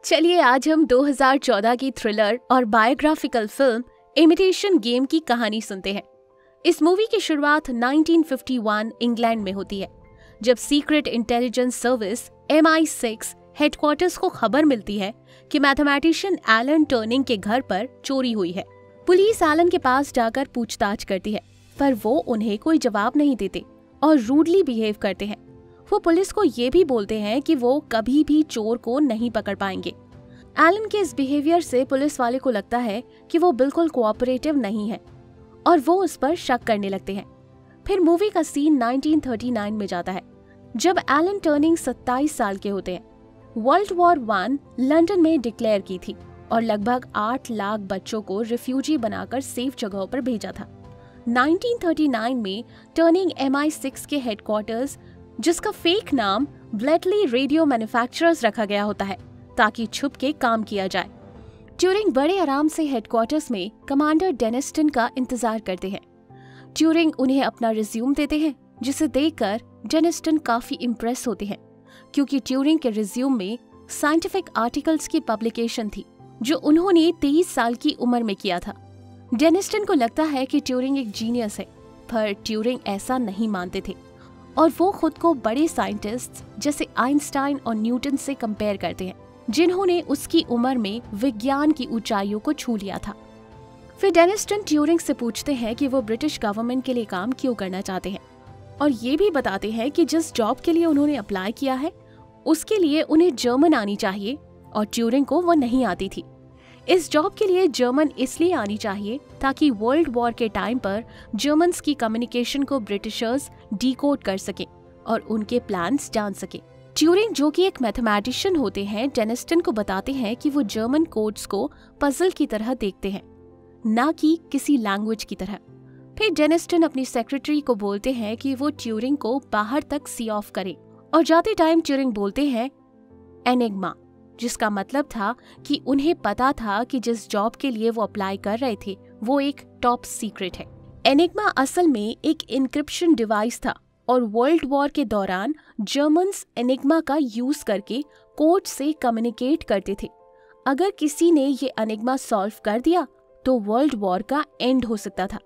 चलिए आज हम 2014 की थ्रिलर और बायोग्राफिकल फिल्म इमिटेशन गेम की कहानी सुनते हैं। इस मूवी की शुरुआत 1951 इंग्लैंड में होती है, जब secret intelligence service MI6 headquarters को खबर मिलती है कि मैथमेटिशियन एलन टर्निंग के घर पर चोरी हुई है। पुलिस एलन के पास जाकर पूछताछ करती है, पर वो उन्हें कोई जवाब नहीं देते और रूडली बिहेव करते हैं। वो पुलिस को ये भी बोलते हैं कि वो कभी भी चोर को नहीं पकड़ पाएंगे। एलन के इस बिहेवियर से पुलिस वाले को लगता है कि वो बिल्कुल कोऑपरेटिव नहीं है और वो उस पर शक करने लगते हैं। फिर मूवी का सीन 1939 में जाता है, जब एलन टर्निंग 27 साल के होते हैं। वर्ल्ड वॉर 1 लंदन में डिक्लेयर की थी और लगभग 8 लाख बच्चों को रिफ्यूजी बनाकर सेफ जगहों पर भेजा था। 1939 में टर्निंग MI6 के हेडक्वार्टर्स, जिसका फेक नाम ब्लेटली रेडियो मैन्युफैक्चरर्स रखा गया होता है, ताकि छुप के काम किया जाए। ट्यूरिंग बड़े आराम से हेडक्वार्टर्स में कमांडर डेनिस्टन का इंतजार करते हैं। ट्यूरिंग उन्हें अपना रिज्यूम देते हैं, जिसे देखकर डेनिस्टन काफी इम्प्रेस होते हैं, क्योंकि ट्यूरिंग के रिज्यूम में साइंटिफिक आर्टिकल्स की पब्लिकेशन थी जो उन्होंने 23 साल की उम्र में किया था। डेनिस्टन को लगता है कि ट्यूरिंग एक जीनियस है, पर ट्यूरिंग ऐसा नहीं मानते थे और वो खुद को बड़े साइंटिस्ट जैसे आइंस्टाइन और न्यूटन से कंपेयर करते हैं, जिन्होंने उसकी उम्र में विज्ञान की ऊंचाइयों को छू लिया था। फिर डेनिस्टन ट्यूरिंग से पूछते हैं कि वो ब्रिटिश गवर्नमेंट के लिए काम क्यों करना चाहते हैं और ये भी बताते हैं कि जिस जॉब के लिए उन्होंने अप्लाई किया है उसके लिए उन्हें जर्मन आनी चाहिए और ट्यूरिंग को वो नहीं आती थी। इस जॉब के लिए जर्मन इसलिए आनी चाहिए ताकि वर्ल्ड वॉर के टाइम पर जर्मन्स की कम्युनिकेशन को ब्रिटिशर्स डिकोड कर सके और उनके प्लान्स जान सके। ट्यूरिंग, जो कि एक मैथमेटिशियन होते हैं, डेनिस्टन को बताते हैं कि वो जर्मन कोड्स को पजल की तरह देखते हैं, ना कि किसी लैंग्वेज की तरह। फिर डेनिस्टन अपनी सेक्रेटरी को बोलते हैं कि वो ट्यूरिंग को बाहर तक सी ऑफ करे और जाते टाइम ट्यूरिंग बोलते हैं एनिग्मा, जिसका मतलब था कि उन्हें पता था कि जिस जॉब के लिए वो अप्लाई कर रहे थे वो एक टॉप सीक्रेट है। एनिग्मा असल में एक इनक्रिप्शन डिवाइस था और वर्ल्ड वॉर के दौरान जर्मन्स एनिग्मा का यूज करके कोड से कम्युनिकेट करते थे। अगर किसी ने ये एनिग्मा सॉल्व कर दिया तो वर्ल्ड वॉर का एंड हो सकता था।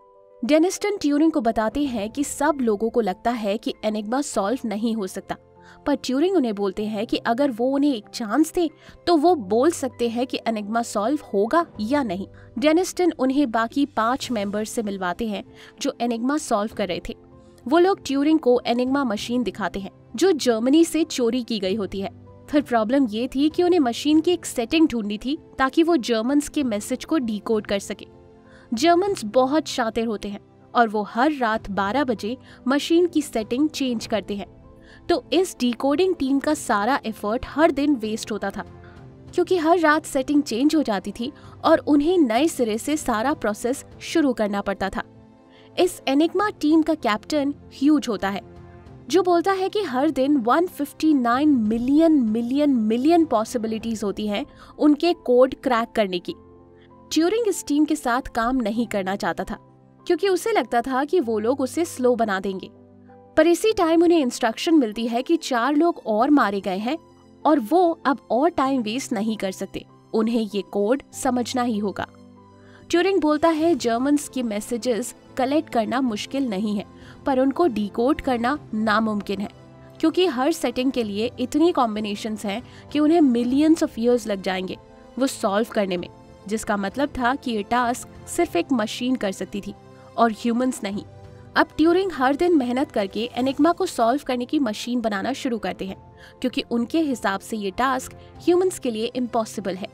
डेनिस्टन ट्यूरिंग को बताते हैं कि सब लोगों को लगता है कि एनिग्मा सॉल्व नहीं हो सकता, पर ट्यूरिंग उन्हें बोलते हैं कि अगर वो उन्हें एक चांस दे तो वो बोल सकते हैं कि एनिग्मा सॉल्व होगा या नहीं। डेनिस्टन उन्हें बाकी 5 मेंबर्स से मिलवाते हैं जो एनिग्मा सॉल्व कर रहे थे। वो लोग ट्यूरिंग को एनिग्मा मशीन दिखाते हैं जो जर्मनी से चोरी की गई होती है। फिर प्रॉब्लम ये थी कि उन्हें मशीन की एक सेटिंग ढूंढनी थी ताकि वो जर्मन्स के मैसेज को डिकोड कर सके। जर्मन्स बहुत शातिर होते हैं और वो हर रात 12 बजे मशीन की सेटिंग चेंज करते हैं। तो इस डिकोडिंग टीम का सारा एफर्ट हर दिन वेस्ट होता था, क्योंकि हर रात सेटिंग चेंज हो जाती थी और उन्हें नए सिरे से सारा प्रोसेस शुरू करना पड़ता था। इस एनिग्मा टीम का कैप्टन ह्यूज होता है, जो बोलता है कि हर दिन 159 मिलियन पॉसिबिलिटीज होती हैं उनके कोड क्रैक करने की। ट्यूरिंग इस टीम के साथ काम नहीं करना चाहता था, क्योंकि उसे लगता था कि वो लोग उसे स्लो बना देंगे। पर इसी टाइम उन्हें इंस्ट्रक्शन मिलती है कि 4 लोग और मारे गए हैं और वो अब और टाइम वेस्ट नहीं कर सकते, उन्हें ये कोड समझना ही होगा। ट्यूरिंग बोलता है जर्मन्स के मैसेजेस कलेक्ट करना मुश्किल नहीं है, पर उनको डिकोड करना नामुमकिन है, क्योंकि हर सेटिंग के लिए इतनी कॉम्बिनेशंस हैं कि उन्हें मिलियंस ऑफ ईयर्स लग जाएंगे वो सॉल्व करने में, जिसका मतलब था कि ये टास्क सिर्फ एक मशीन कर सकती थी और ह्यूमंस नहीं। अब ट्यूरिंग हर दिन मेहनत करके एनिग्मा को सॉल्व करने की मशीन बनाना शुरू करते हैं, क्योंकि उनके हिसाब से ये टास्क ह्यूमंस के लिए इम्पॉसिबल है।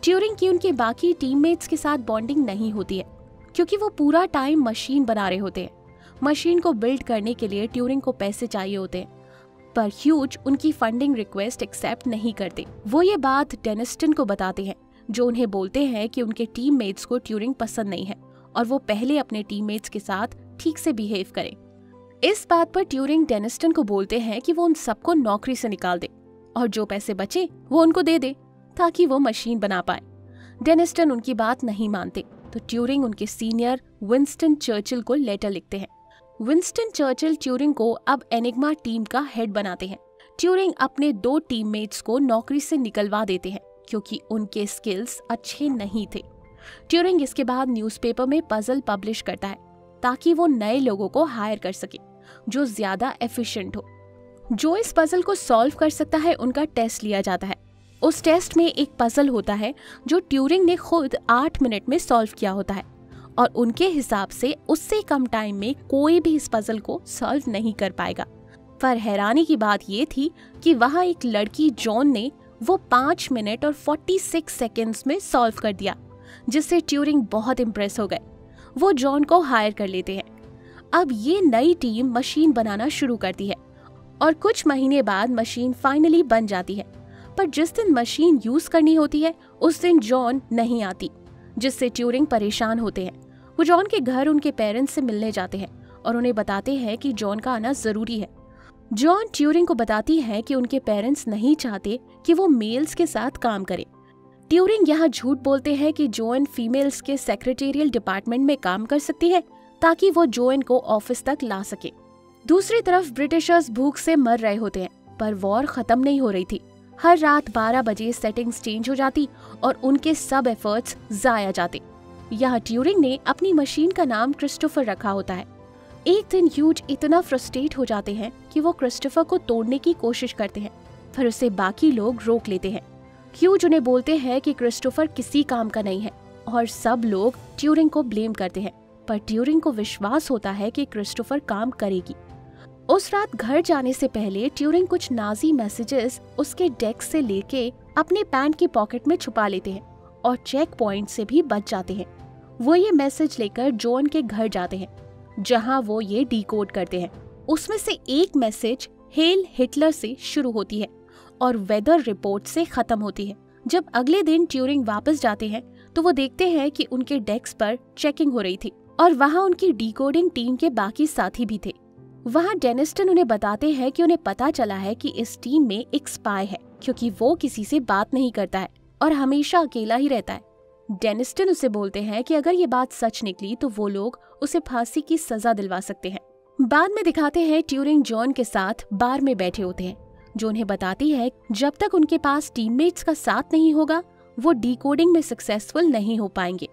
ट्यूरिंग की उनके बाकी टीममेट्स के साथ बॉन्डिंग नहीं होती है, क्योंकि वो पूरा टाइम मशीन बना रहे होते हैं। मशीन को बिल्ड करने के लिए ट्यूरिंग को पैसे चाहिए होते हैं, पर ह्यूज उनकी फंडिंग रिक्वेस्ट एक्सेप्ट नहीं करते। वो ये बात डेनिस्टन को बताते हैं, जो उन्हें बोलते हैं कि उनके टीममेट्स को ट्यूरिंग पसंद नहीं है और वो पहले अपने टीममेट्स के साथ ठीक से बिहेव करें। इस बात पर ट्यूरिंग डेनिस्टन को बोलते हैं कि वो उन सबको नौकरी से निकाल दे और जो पैसे बचे वो उनको दे दे ताकि वो मशीन बना पाए। डेनिस्टन उनकी बात नहीं मानते, तो ट्यूरिंग उनके सीनियर विंस्टन चर्चिल को लेटर लिखते हैं। विंस्टन चर्चिल ट्यूरिंग को अब एनिग्मा टीम का हेड बनाते हैं। ट्यूरिंग अपने 2 टीममेट्स को नौकरी से निकलवा देते हैं, क्योंकि उनके स्किल्स अच्छे नहीं थे। ट्यूरिंग इसके बाद न्यूज़पेपर में पजल पब्लिश करता है ताकि वो नए लोगों को हायर कर सके जो ज्यादा एफिशिएंट हो। जो इस पजल को सॉल्व कर सकता है उनका टेस्ट लिया जाता है। उस टेस्ट में एक पजल होता है जो ट्यूरिंग ने खुद 8 मिनट में सॉल्व किया होता है और उनके हिसाब से उससे कम टाइम में कोई भी इस पजल को सॉल्व नहीं कर पाएगा। पर हैरानी की बात ये थी कि वहाँ एक लड़की जॉन ने वो 5 मिनट और 46 सेकेंड्स में सॉल्व कर दिया, जिससे ट्यूरिंग बहुत इम्प्रेस हो गए। वो जॉन को हायर कर लेते हैं। अब ये नई टीम मशीन बनाना शुरू करती है और कुछ महीने बाद मशीन फाइनली बन जाती है। पर जिस दिन मशीन यूज करनी होती है उस दिन जॉन नहीं आती, जिससे ट्यूरिंग परेशान होते हैं। वो जॉन के घर उनके पेरेंट्स से मिलने जाते हैं और उन्हें बताते हैं कि जॉन का आना जरूरी है। जॉन ट्यूरिंग को बताती है कि उनके पेरेंट्स नहीं चाहते कि वो मेल्स के साथ काम करे। ट्यूरिंग यहाँ झूठ बोलते हैं कि जोएन फीमेल्स के सेक्रेटेरियल डिपार्टमेंट में काम कर सकती है ताकि वो जोएन को ऑफिस तक ला सके। दूसरी तरफ ब्रिटिशर्स भूख से मर रहे होते हैं, पर वॉर खत्म नहीं हो रही थी। हर रात 12 बजे सेटिंग्स चेंज हो जाती और उनके सब एफर्ट्स जाया जाते। यहाँ ट्यूरिंग ने अपनी मशीन का नाम क्रिस्टोफर रखा होता है। एक दिन ह्यूज इतना फ्रस्ट्रेट हो जाते हैं कि वो क्रिस्टोफर को तोड़ने की कोशिश करते हैं, पर उसे बाकी लोग रोक लेते हैं। ह्यूज उन्हें बोलते हैं कि क्रिस्टोफर किसी काम का नहीं है और सब लोग ट्यूरिंग को ब्लेम करते हैं, पर ट्यूरिंग को विश्वास होता है कि क्रिस्टोफर काम करेगी। उस रात घर जाने से पहले ट्यूरिंग कुछ नाजी मैसेजेस उसके डेस्क से लेके अपने पैंट की पॉकेट में छुपा लेते हैं और चेक पॉइंट से भी बच जाते हैं। वो ये मैसेज लेकर जॉन के घर जाते हैं जहां वो ये डिकोड करते हैं। उसमें से एक मैसेज हेल हिटलर से शुरू होती है और वेदर रिपोर्ट से खत्म होती है। जब अगले दिन ट्यूरिंग वापस जाते हैं तो वो देखते हैं कि उनके डेस्क पर चेकिंग हो रही थी और वहाँ उनकी डिकोडिंग टीम के बाकी साथी भी थे। वहाँ डेनिस्टन उन्हें बताते हैं कि उन्हें पता चला है कि इस टीम में एक स्पाई है, क्योंकि वो किसी से बात नहीं करता है और हमेशा अकेला ही रहता है। डेनिस्टन उसे बोलते हैं कि अगर ये बात सच निकली तो वो लोग उसे फांसी की सजा दिलवा सकते हैं। बाद में दिखाते हैं ट्यूरिंग जॉन के साथ बार में बैठे होते हैं, जो उन्हें बताती है जब तक उनके पास टीममेट्स का साथ नहीं होगा वो डिकोडिंग में सक्सेसफुल नहीं हो पाएंगे।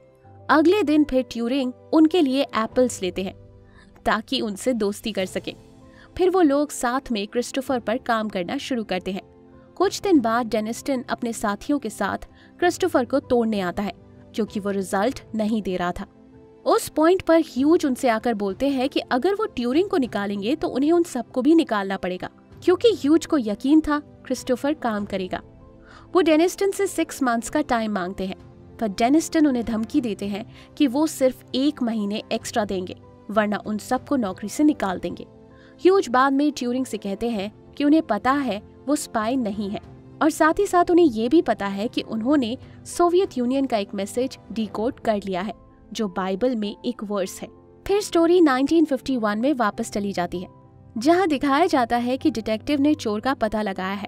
अगले दिन फिर ट्यूरिंग उनके लिए एप्पल्स लेते हैं ताकि उनसे दोस्ती कर सके। फिर वो लोग साथ में क्रिस्टोफर पर काम करना शुरू करते हैं। कुछ दिन बाद डेनिस्टन अपने साथियों के साथ क्रिस्टोफर को तोड़ने आता है क्योंकि वो रिजल्ट नहीं दे रहा था। उस पॉइंट पर ह्यूज उनसे आकर बोलते हैं कि अगर वो ट्यूरिंग को निकालेंगे तो उन्हें उन सबको भी निकालना पड़ेगा, क्योंकि ह्यूज को यकीन था क्रिस्टोफर काम करेगा। वो डेनिस्टन से 6 मंथ्स का टाइम मांगते हैं, पर डेनिस्टन उन्हें धमकी देते हैं कि वो सिर्फ 1 महीने एक्स्ट्रा देंगे, वरना उन सबको नौकरी से निकाल देंगे। ह्यूज बाद में ट्यूरिंग से कहते हैं कि उन्हें पता है वो स्पाई नहीं है और साथ ही साथ उन्हें ये भी पता है कि उन्होंने सोवियत यूनियन का एक मैसेज डिकोड कर लिया है जो बाइबल में एक वर्स है। फिर स्टोरी 1951 में वापस चली जाती है, जहां दिखाया जाता है कि डिटेक्टिव ने चोर का पता लगाया है।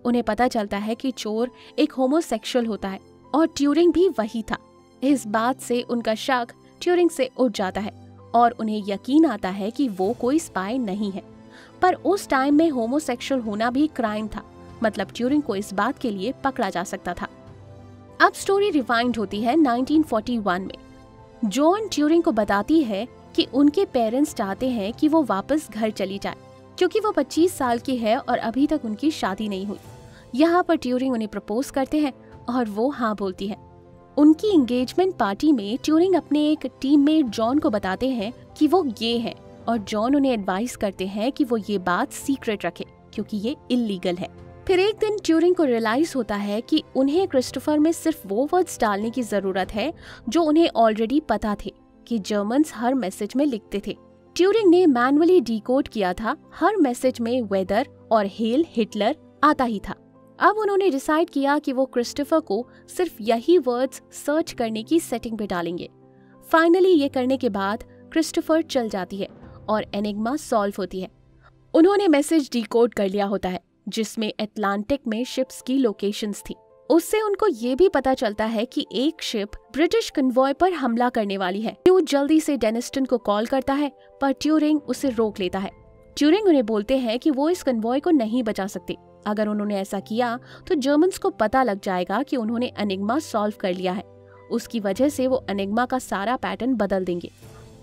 उन्हें पता चलता है कि चोर एक होमोसेक्सुअल होता है और ट्यूरिंग भी वही था। इस बात से उनका शक ट्यूरिंग से उठ जाता है और उन्हें यकीन आता है कि वो कोई स्पाई नहीं है। पर उस टाइम में होमोसेक्सुअल होना भी क्राइम था, मतलब ट्यूरिंग को इस बात के लिए पकड़ा जा सकता था। अब स्टोरी रिवाइंड होती है 1941 में। जॉन ट्यूरिंग को बताती है कि उनके पेरेंट्स चाहते हैं कि वो वापस घर चली जाए, क्योंकि वो 25 साल की है और अभी तक उनकी शादी नहीं हुई। यहाँ पर ट्यूरिंग उन्हें प्रपोज करते हैं और वो हाँ बोलती है। उनकी एंगेजमेंट पार्टी में ट्यूरिंग अपने एक टीममेट जॉन को बताते हैं कि वो गे हैं और जॉन उन्हें एडवाइस करते हैं कि वो ये बात सीक्रेट रखे क्योंकि ये इलीगल है। फिर एक दिन ट्यूरिंग को रियलाइज होता है कि उन्हें क्रिस्टोफर में सिर्फ वो वर्ड्स डालने की जरूरत है जो उन्हें ऑलरेडी पता थे कि जर्मन्स हर मैसेज में लिखते थे। ट्यूरिंग ने मैनुअली डिकोड किया था, हर मैसेज में वेदर और हेल हिटलर आता ही था। अब उन्होंने डिसाइड किया कि वो क्रिस्टोफर को सिर्फ यही वर्ड्स सर्च करने की सेटिंग पे डालेंगे। फाइनली ये करने के बाद क्रिस्टोफर चल जाती है और एनिग्मा सॉल्व होती है। उन्होंने मैसेज डिकोड कर लिया होता है जिसमें अटलांटिक में शिप्स की लोकेशंस थी। उससे उनको ये भी पता चलता है कि एक शिप ब्रिटिश कन्वॉय पर हमला करने वाली है। ह्यूज जल्दी से डेनिस्टन को कॉल करता है, पर ट्यूरिंग उसे रोक लेता है। ट्यूरिंग उन्हें बोलते हैं कि वो इस कन्वॉय को नहीं बचा सकते अगर उन्होंने ऐसा किया तो जर्मन्स को पता लग जाएगा कि उन्होंने एनिग्मा सॉल्व कर लिया है। उसकी वजह से वो एनिग्मा का सारा पैटर्न बदल देंगे।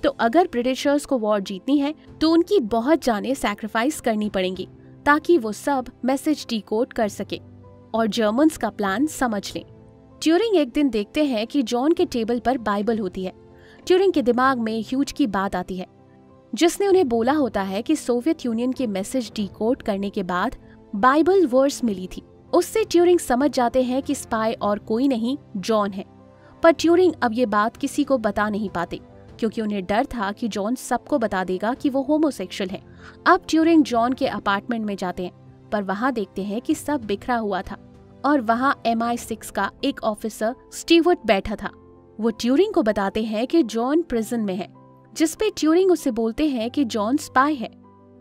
तो अगर ब्रिटिशर्स को वॉर जीतनी है तो उनकी बहुत जानें सैक्रिफाइस करनी पड़ेंगी ताकि वो सब मैसेज डिकोड कर सके और जर्मन्स का प्लान समझ लें। ट्यूरिंग एक दिन देखते हैं कि जॉन के टेबल पर बाइबल होती है। ट्यूरिंग के दिमाग में ह्यूज की बात आती है, जिसने उन्हें बोला होता है कि सोवियत यूनियन के मैसेज डिकोड करने के बाद बाइबल वर्स मिली थी। उससे ट्यूरिंग समझ जाते हैं कि स्पाई और कोई नहीं, जॉन है। पर ट्यूरिंग अब ये बात किसी को बता नहीं पाते क्योंकि उन्हें डर था कि जॉन सबको बता देगा कि वो होमोसेक्सुअल है। अब ट्यूरिंग जॉन के अपार्टमेंट में जाते हैं, पर वहाँ देखते हैं कि सब बिखरा हुआ था और वहाँ MI6 का एक ऑफिसर स्टीवर्ट बैठा था। वो ट्यूरिंग को बताते हैं कि जॉन प्रिजन में है, जिसपे ट्यूरिंग उसे बोलते हैं कि जॉन स्पाई है।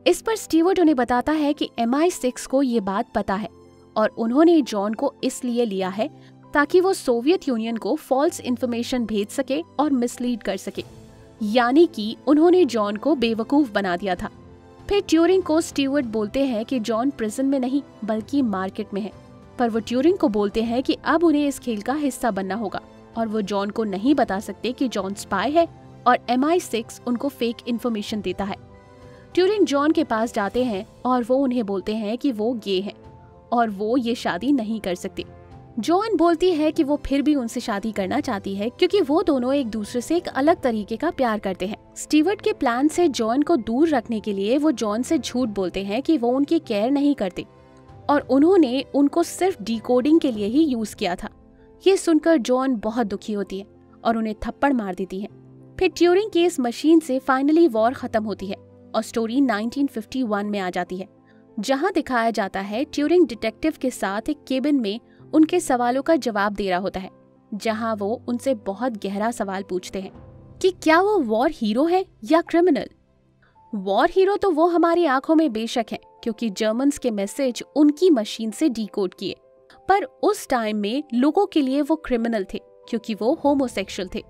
इस पर स्टीवर्ट उन्हें बताता है कि MI6 को ये बात पता है और उन्होंने जॉन को इसलिए लिया है ताकि वो सोवियत यूनियन को फॉल्स इन्फॉर्मेशन भेज सके और मिसलीड कर सके, यानी कि उन्होंने जॉन को बेवकूफ बना दिया था। फिर ट्यूरिंग को स्टीवर्ट बोलते हैं कि जॉन प्रिजन में नहीं बल्कि मार्केट में है, पर वो ट्यूरिंग को बोलते हैं कि अब उन्हें इस खेल का हिस्सा बनना होगा और वो जॉन को नहीं बता सकते कि जॉन स्पाई है और MI6 उनको फेक इन्फॉर्मेशन देता है। ट्यूरिंग जॉन के पास जाते हैं और वो उन्हें बोलते हैं कि वो गे हैं और वो ये शादी नहीं कर सकते। जॉन बोलती है कि वो फिर भी उनसे शादी करना चाहती है क्योंकि वो दोनों एक दूसरे से एक अलग तरीके का प्यार करते हैं। स्टीवर्ट के प्लान से जॉन को दूर रखने के लिए वो जॉन से झूठ बोलते हैं कि वो उनकी केयर नहीं करते और उन्होंने उनको सिर्फ डिकोडिंग के लिए ही यूज किया था। ये सुनकर जॉन बहुत दुखी होती है और उन्हें थप्पड़ मार देती है। फिर ट्यूरिंग की इस मशीन से फाइनली वॉर खत्म होती है और स्टोरी 1951 में आ जाती है, जहां दिखाया जाता है ट्यूरिंग डिटेक्टिव के साथ एक केबिन में उनके सवालों का जवाब दे रहा होता है, जहां वो उनसे बहुत गहरा सवाल पूछते हैं कि क्या वो वॉर हीरो है या क्रिमिनल। वॉर हीरो तो वो हमारी आंखों में बेशक है क्योंकि जर्मन्स के मैसेज उनकी मशीन से डिकोड किए, पर उस टाइम में लोगों के लिए वो क्रिमिनल थे क्योंकि वो होमोसेक्सुअल थे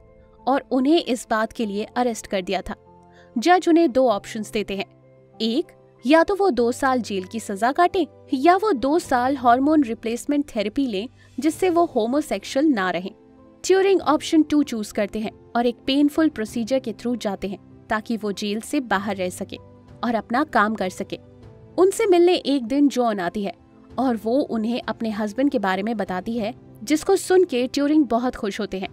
और उन्हें इस बात के लिए अरेस्ट कर दिया था। जज उन्हें 2 ऑप्शंस देते हैं, एक, या तो वो 2 साल जेल की सजा काटे या वो 2 साल हार्मोन रिप्लेसमेंट थेरेपी लें जिससे वो होमोसेक्सुअल ना रहें। ट्यूरिंग ऑप्शन 2 चूज करते हैं और एक पेनफुल प्रोसीजर के थ्रू जाते हैं ताकि वो जेल से बाहर रह सके और अपना काम कर सके। उनसे मिलने एक दिन जॉन आती है और वो उन्हें अपने हस्बैंड के बारे में बताती है, जिसको सुन के ट्यूरिंग बहुत खुश होते हैं।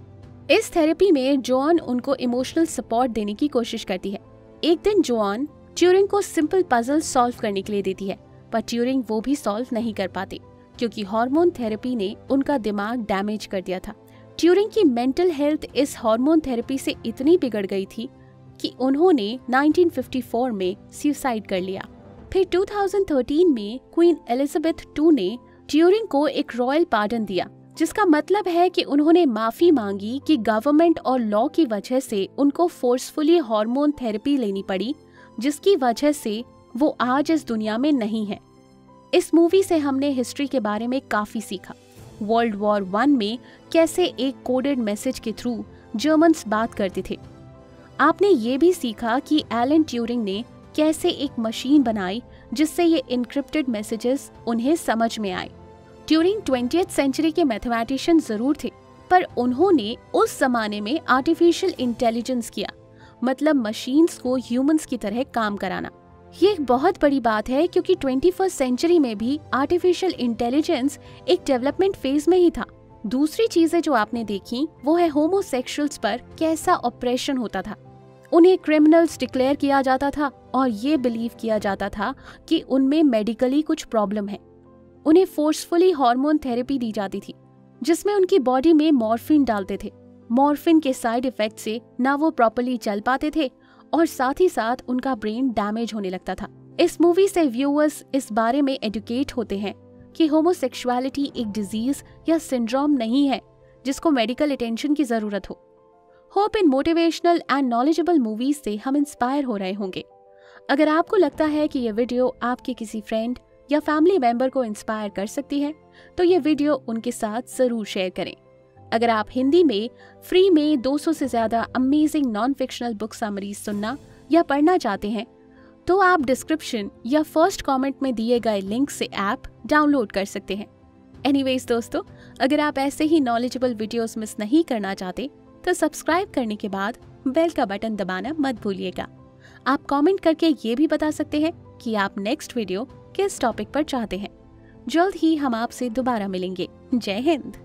इस थेरेपी में जॉन उनको इमोशनल सपोर्ट देने की कोशिश करती है। एक दिन जॉन ट्यूरिंग को सिंपल पजल सॉल्व करने के लिए देती है, पर ट्यूरिंग वो भी सॉल्व नहीं कर पाते क्योंकि हार्मोन थेरेपी ने उनका दिमाग डैमेज कर दिया था। ट्यूरिंग की मेंटल हेल्थ इस हार्मोन थेरेपी से इतनी बिगड़ गई थी कि उन्होंने 1954 में सुसाइड कर लिया। फिर 2013 में क्वीन एलिजाबेथ II ने ट्यूरिंग को एक रॉयल पार्डन दिया, जिसका मतलब है कि उन्होंने माफी मांगी कि गवर्नमेंट और लॉ की वजह से उनको फोर्सफुली हार्मोन थेरेपी लेनी पड़ी, जिसकी वजह से वो आज इस दुनिया में नहीं है। इस मूवी से हमने हिस्ट्री के बारे में काफी सीखा। वर्ल्ड वॉर 1 में कैसे एक कोडेड मैसेज के थ्रू जर्मन्स बात करते थे। आपने ये भी सीखा कि एलन ट्यूरिंग ने कैसे एक मशीन बनाई जिससे ये इनक्रिप्टेड मैसेजेस उन्हें समझ में आए। ट्यूरिंग 20th सेंचुरी के मैथमेटिशियन जरूर थे, पर उन्होंने उस जमाने में आर्टिफिशियल इंटेलिजेंस किया, मतलब मशीन्स को ह्यूमंस की तरह काम कराना। ये एक बहुत बड़ी बात है क्योंकि 21st सेंचुरी में भी आर्टिफिशियल इंटेलिजेंस एक डेवलपमेंट फेज में ही था। दूसरी चीजें जो आपने देखी वो है होमोसेक्सुअल्स पर कैसा ऑपरेशन होता था। उन्हें क्रिमिनल्स डिक्लेयर किया जाता था और ये बिलीव किया जाता था कि उनमें मेडिकली कुछ प्रॉब्लम है। उन्हें फोर्सफुली हार्मोन थेरेपी दी जाती थी जिसमें उनकी बॉडी में मॉर्फिन डालते थे। मॉर्फिन के साइड इफेक्ट से ना वो प्रॉपर्ली चल पाते थे और साथ ही साथ उनका ब्रेन डैमेज होने लगता था। इस मूवी से व्यूअर्स इस बारे में एडुकेट होते हैं कि होमोसेक्सुअलिटी एक डिजीज या सिंड्रोम नहीं है जिसको मेडिकल अटेंशन की जरूरत हो। Hope in motivational and knowledgeable movies से हम इंस्पायर हो रहे होंगे। अगर आपको लगता है कि ये वीडियो आपके किसी फ्रेंड या फैमिली मेंबर को इंस्पायर कर सकती है तो ये वीडियो उनके साथ जरूर शेयर करें। अगर आप हिंदी में फ्री में 200 से ज्यादा amazing non fictional book summaries सुनना या पढ़ना चाहते हैं तो आप डिस्क्रिप्शन या फर्स्ट कमेंट में दिए गए लिंक से ऐप डाउनलोड कर सकते हैं। एनीवेज दोस्तों, अगर आप ऐसे ही नॉलेजेबल वीडियोस मिस नहीं करना चाहते तो सब्सक्राइब करने के बाद बेल का बटन दबाना मत भूलिएगा। आप कमेंट करके ये भी बता सकते हैं कि आप नेक्स्ट वीडियो किस टॉपिक पर चाहते हैं। जल्द ही हम आपसे दोबारा मिलेंगे। जय हिंद।